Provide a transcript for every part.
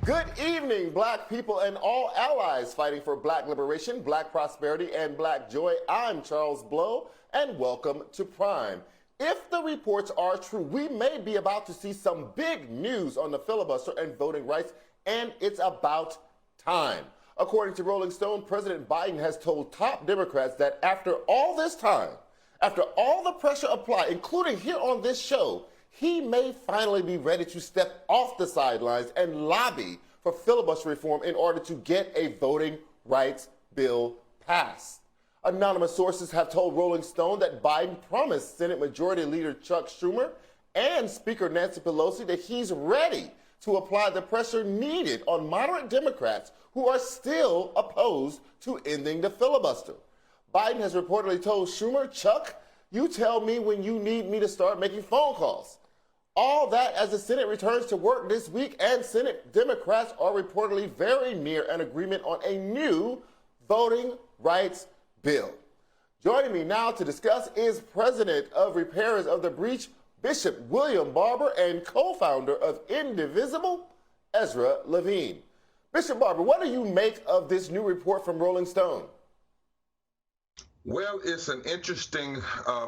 Good evening, black people and all allies fighting for black liberation, black prosperity, and black joy. I'm Charles Blow, and welcome to Prime. If the reports are true, we may be about to see some big news on the filibuster and voting rights, and it's about time. According to Rolling Stone, President Biden has told top Democrats that after all this time, after all the pressure applied, including here on this show, he may finally be ready to step off the sidelines and lobby for filibuster reform in order to get a voting rights bill passed. Anonymous sources have told Rolling Stone that Biden promised Senate Majority Leader Chuck Schumer and Speaker Nancy Pelosi that he's ready to apply the pressure needed on moderate Democrats who are still opposed to ending the filibuster. Biden has reportedly told Schumer, Chuck, you tell me when you need me to start making phone calls. All that as the Senate returns to work this week, and Senate Democrats are reportedly very near an agreement on a new voting rights bill. Joining me now to discuss is President of Repairers of the Breach, Bishop William Barber, and co-founder of Indivisible, Ezra Levin. Bishop Barber, what do you make of this new report from Rolling Stone? Well, it's an interesting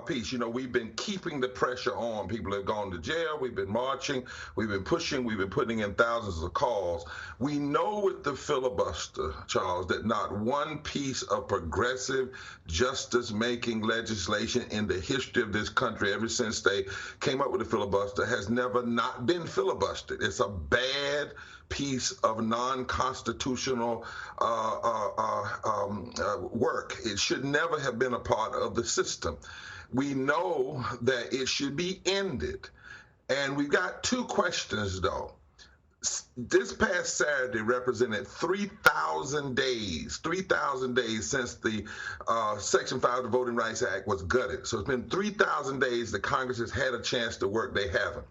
piece. You know, we've been keeping the pressure on. People have gone to jail. We've been marching. We've been pushing. We've been putting in thousands of calls. We know with the filibuster, Charles, that not one piece of progressive justice-making legislation in the history of this country, ever since they came up with the filibuster, has never not been filibustered. It's a bad piece of non-constitutional work. It should never have been a part of the system. We know that it should be ended. And we've got two questions, though. This past Saturday represented 3,000 days since the Section 5 of the Voting Rights Act was gutted. So it's been 3,000 days that Congress has had a chance to work. They haven't.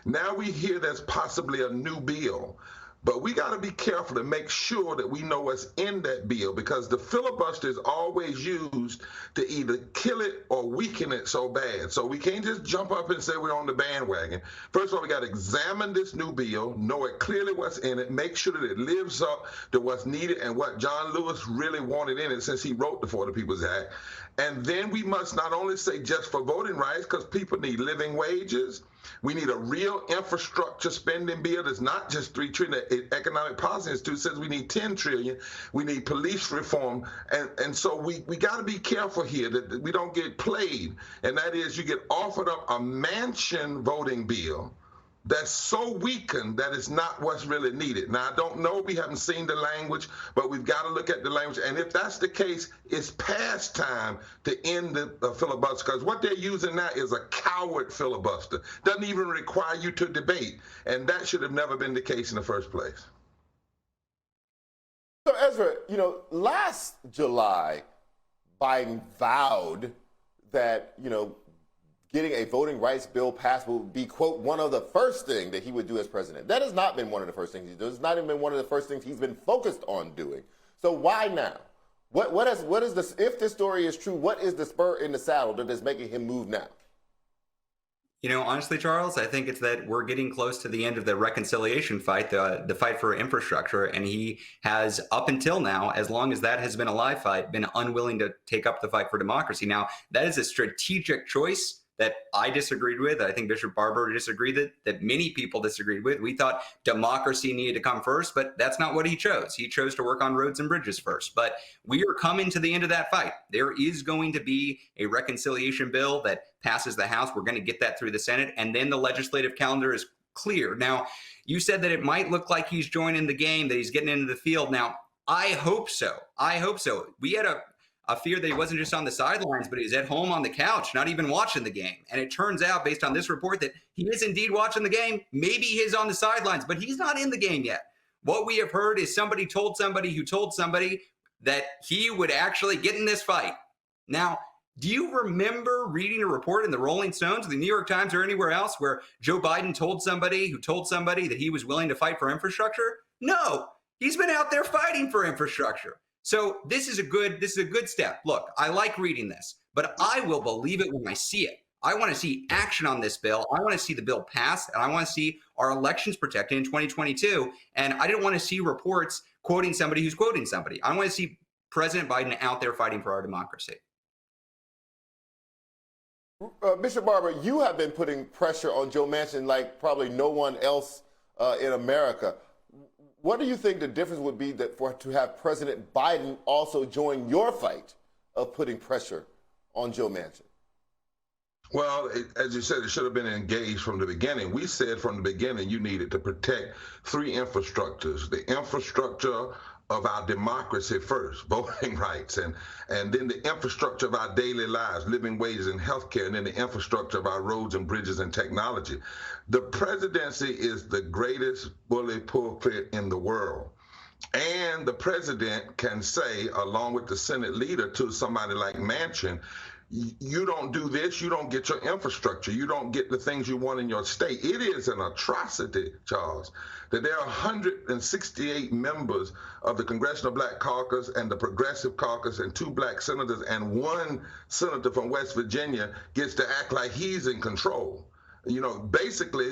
Now we hear there's possibly a new bill. But we got to be careful to make sure that we know what's in that bill, because the filibuster is always used to either kill it or weaken it so bad. So we can't just jump up and say we're on the bandwagon. First of all, we got to examine this new bill, know it clearly what's in it, make sure that it lives up to what's needed and what John Lewis really wanted in it since he wrote the For the People's Act. And then we must not only say just for voting rights, because people need living wages. We need a real infrastructure spending bill that's not just $3 trillion. The Economic Policy Institute says we need $10 trillion. We need police reform. And so we got to be careful here that we don't get played. And that is, you get offered up a Manchin voting bill that's so weakened that it's not what's really needed. Now, I don't know, we haven't seen the language, but we've got to look at the language. And if that's the case, it's past time to end the filibuster, because what they're using now is a coward filibuster. Doesn't even require you to debate. And that should have never been the case in the first place. So, Ezra, you know, last July, Biden vowed that, getting a voting rights bill passed would be, quote, one of the first things that he would do as president. That has not been one of the first things he's done. It's not even been one of the first things he's been focused on doing. So why now? What is this? If this story is true, what is the spur in the saddle that is making him move now? You know, honestly, Charles, I think it's that we're getting close to the end of the reconciliation fight, the fight for infrastructure. And he has, up until now, as long as that has been a live fight, been unwilling to take up the fight for democracy. Now, that is a strategic choice that I disagreed with. I think Bishop Barber disagreed with, that many people disagreed with. We thought democracy needed to come first, but that's not what he chose. He chose to work on roads and bridges first. But we are coming to the end of that fight. There is going to be a reconciliation bill that passes the House. We're going to get that through the Senate, and then the legislative calendar is clear. Now, you said that it might look like he's joining the game, that he's getting into the field. Now, I hope so. I hope so. We had a fear that he wasn't just on the sidelines, but he was at home on the couch, not even watching the game. And it turns out, based on this report, that he is indeed watching the game. Maybe he's on the sidelines, but he's not in the game yet. What we have heard is somebody told somebody who told somebody that he would actually get in this fight. Now, do you remember reading a report in the Rolling Stones, the New York Times, or anywhere else where Joe Biden told somebody who told somebody that he was willing to fight for infrastructure? No, he's been out there fighting for infrastructure. So this is a good step. Look, I like reading this, but I will believe it when I see it. I want to see action on this bill. I want to see the bill pass, and I want to see our elections protected in 2022. And I didn't want to see reports quoting somebody who's quoting somebody. I want to see President Biden out there fighting for our democracy. Bishop Barber, you have been putting pressure on Joe Manchin like probably no one else in America. What do you think the difference would be to have President Biden also join your fight of putting pressure on Joe Manchin? Well, as you said, it should have been engaged from the beginning. We said from the beginning you needed to protect three infrastructures: the infrastructure of our democracy first, voting rights, and then the infrastructure of our daily lives, living wages and healthcare, and then the infrastructure of our roads and bridges and technology. The presidency is the greatest bully pulpit in the world. And the president can say, along with the Senate leader, to somebody like Manchin, you don't do this, you don't get your infrastructure, you don't get the things you want in your state. It is an atrocity, Charles, that there are 168 members of the Congressional Black Caucus and the Progressive Caucus and 2 black senators, and 1 senator from West Virginia gets to act like he's in control. You know, basically,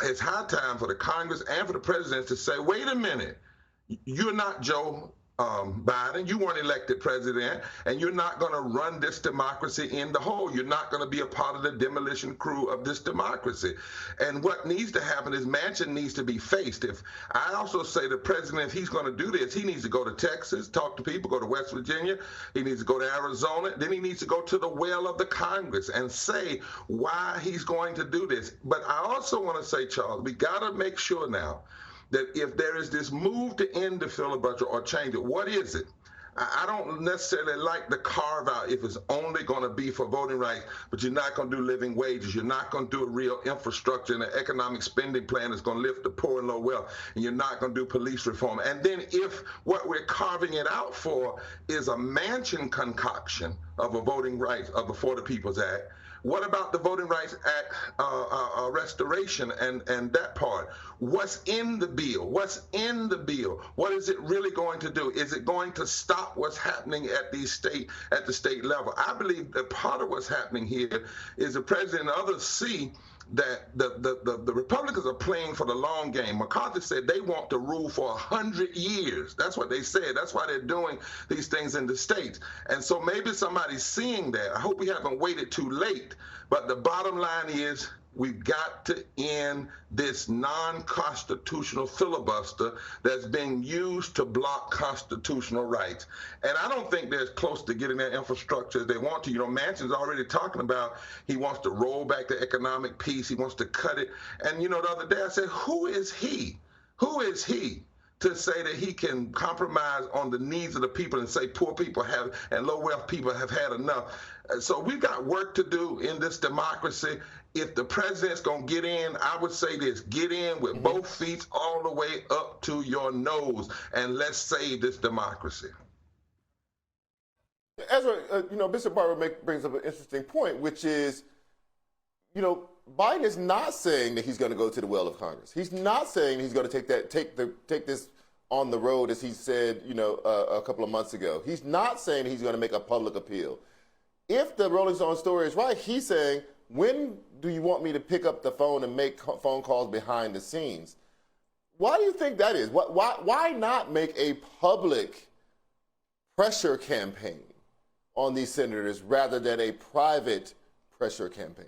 it's high time for the Congress and for the president to say, wait a minute, you're not Joe Biden, you weren't elected president, and you're not going to run this democracy in the hole. You're not going to be a part of the demolition crew of this democracy. And what needs to happen is Manchin needs to be faced. If I also say the president, if he's going to do this, he needs to go to Texas, talk to people, go to West Virginia, he needs to go to Arizona, then he needs to go to the well of the Congress and say why he's going to do this. But I also want to say, Charles, we got to make sure now that if there is this move to end the filibuster or change it, what is it? I don't necessarily like the carve out if it's only going to be for voting rights, but you're not going to do living wages. You're not going to do a real infrastructure and an economic spending plan that's going to lift the poor and low wealth. And you're not going to do police reform. And then if what we're carving it out for is a Manchin concoction of a voting rights of the For the People's Act, what about the Voting Rights Act restoration and that part? What's in the bill? What's in the bill? What is it really going to do? Is it going to stop what's happening at the state level? I believe that part of what's happening here is the president and others see that the Republicans are playing for the long game. McCarthy said they want to rule for 100 years. That's what they said. That's why they're doing these things in the states. And so maybe somebody's seeing that. I hope we haven't waited too late. But the bottom line is we've got to end this non-constitutional filibuster that's being used to block constitutional rights. And I don't think they're as close to getting that infrastructure as they want to. You know, Manchin's already talking about he wants to roll back the economic piece. He wants to cut it. And, you know, the other day I said, who is he? Who is he to say that he can compromise on the needs of the people and say poor people have and low wealth people have had enough? So we've got work to do in this democracy. If the president's going to get in, I would say this: get in with both feet all the way up to your nose, and let's save this democracy. Ezra, Bishop Barber brings up an interesting point, which is, Biden is not saying that he's going to go to the well of Congress. He's not saying he's going to take this on the road, as he said, a couple of months ago. He's not saying he's going to make a public appeal. If the Rolling Stone story is right, he's saying, when do you want me to pick up the phone and make phone calls behind the scenes? Why do you think that is? Why not make a public pressure campaign on these senators rather than a private pressure campaign?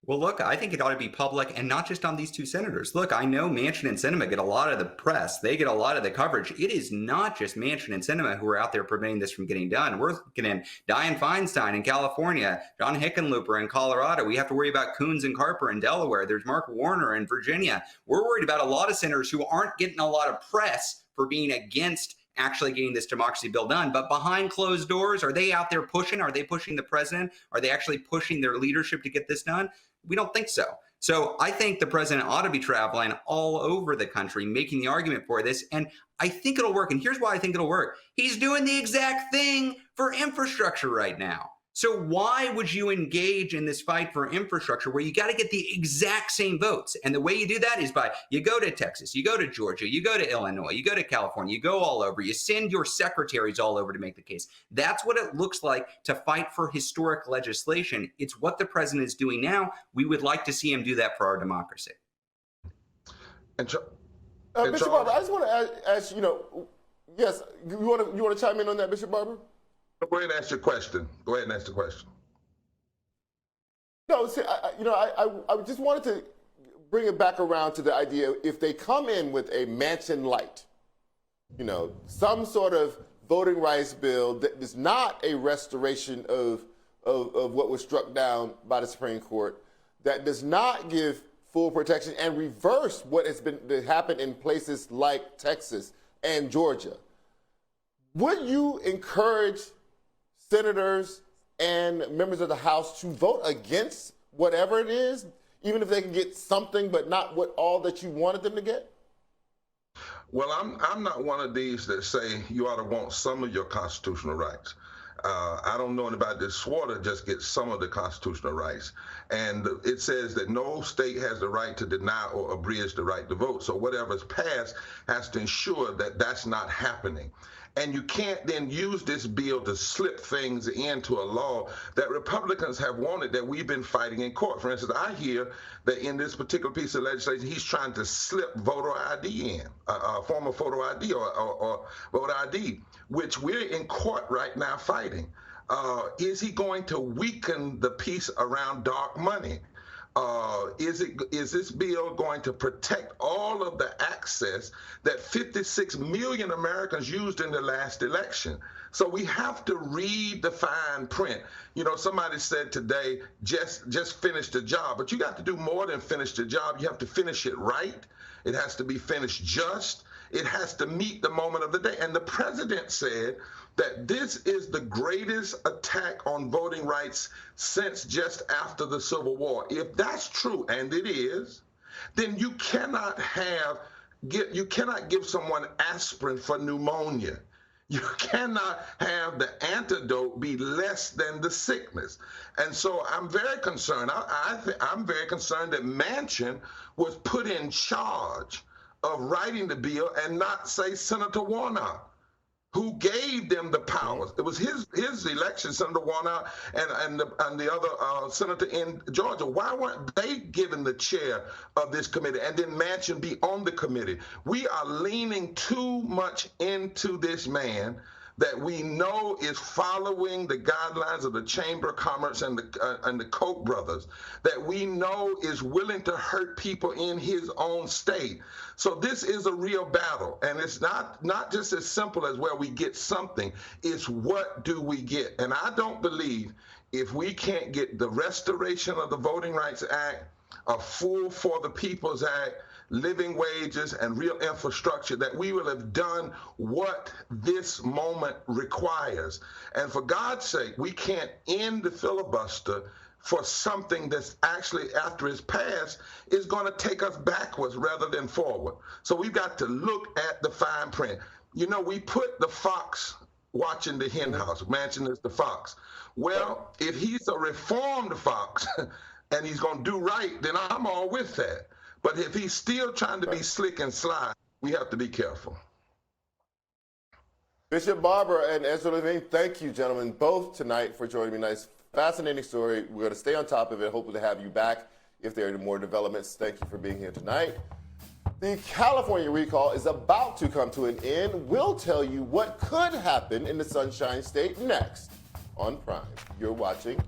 Well, look, I think it ought to be public and not just on these 2 senators. Look, I know Manchin and Sinema get a lot of the press. They get a lot of the coverage. It is not just Manchin and Sinema who are out there preventing this from getting done. We're looking at Dianne Feinstein in California, John Hickenlooper in Colorado. We have to worry about Coons and Carper in Delaware. There's Mark Warner in Virginia. We're worried about a lot of senators who aren't getting a lot of press for being against actually getting this democracy bill done. But behind closed doors, are they out there pushing? Are they pushing the president? Are they actually pushing their leadership to get this done? We don't think so. So I think the president ought to be traveling all over the country, making the argument for this. And I think it'll work. And here's why I think it'll work. He's doing the exact thing for infrastructure right now. So why would you engage in this fight for infrastructure where you got to get the exact same votes? And the way you do that is by you go to Texas, you go to Georgia, you go to Illinois, you go to California, you go all over, you send your secretaries all over to make the case. That's what it looks like to fight for historic legislation. It's what the president is doing now. We would like to see him do that for our democracy. Bishop Barber, I just want to ask, yes, you want to chime in on that, Bishop Barber? Go ahead and ask your question. Go ahead and ask the question. No, see, I just wanted to bring it back around to the idea, if they come in with a Manchin light, some sort of voting rights bill that is not a restoration of what was struck down by the Supreme Court, that does not give full protection and reverse what has happened in places like Texas and Georgia, would you encourage senators and members of the House to vote against whatever it is, even if they can get something, but not all that you wanted them to get? Well, I'm not one of these that say you ought to want some of your constitutional rights. I don't know anybody that swore to just get some of the constitutional rights. And it says that no state has the right to deny or abridge the right to vote. So whatever's passed has to ensure that that's not happening. And you can't then use this bill to slip things into a law that Republicans have wanted, that we've been fighting in court. For instance, I hear that in this particular piece of legislation, he's trying to slip voter ID in, a form of photo ID or voter ID, which we're in court right now fighting. Is he going to weaken the piece around dark money? Is this bill going to protect all of the access that 56 million Americans used in the last election? So we have to read the fine print. Somebody said today, just finish the job, but you got to do more than finish the job. You have to finish it right. It has to be finished just. It has to meet the moment of the day. And the president said that this is the greatest attack on voting rights since just after the Civil War. If that's true, and it is, then you cannot give someone aspirin for pneumonia. You cannot have the antidote be less than the sickness. And so I'm very concerned. I'm very concerned that Manchin was put in charge of writing the bill and not, say, Senator Warnock, who gave them the powers. It was his election, Senator Warnock and the other senator in Georgia. Why weren't they given the chair of this committee and then Manchin be on the committee? We are leaning too much into this man that we know is following the guidelines of the Chamber of Commerce and the Koch brothers, that we know is willing to hurt people in his own state. So this is a real battle, and it's not just as simple as where we get something, it's what do we get? And I don't believe if we can't get the restoration of the Voting Rights Act, a full For the People's Act, living wages, and real infrastructure, that we will have done what this moment requires. And for God's sake, we can't end the filibuster for something that's actually, after it's passed, is going to take us backwards rather than forward. So we've got to look at the fine print. We put the fox watching the hen house. Manchin is the fox. Well, if he's a reformed fox and he's going to do right, then I'm all with that. But if he's still trying to be slick and sly, we have to be careful. Bishop Barber and Ezra Levin, thank you, gentlemen, both tonight for joining me. Nice, fascinating story. We're going to stay on top of it. Hopefully to have you back if there are more developments. Thank you for being here tonight. The California recall is about to come to an end. We'll tell you what could happen in the Sunshine State next on Prime. You're watching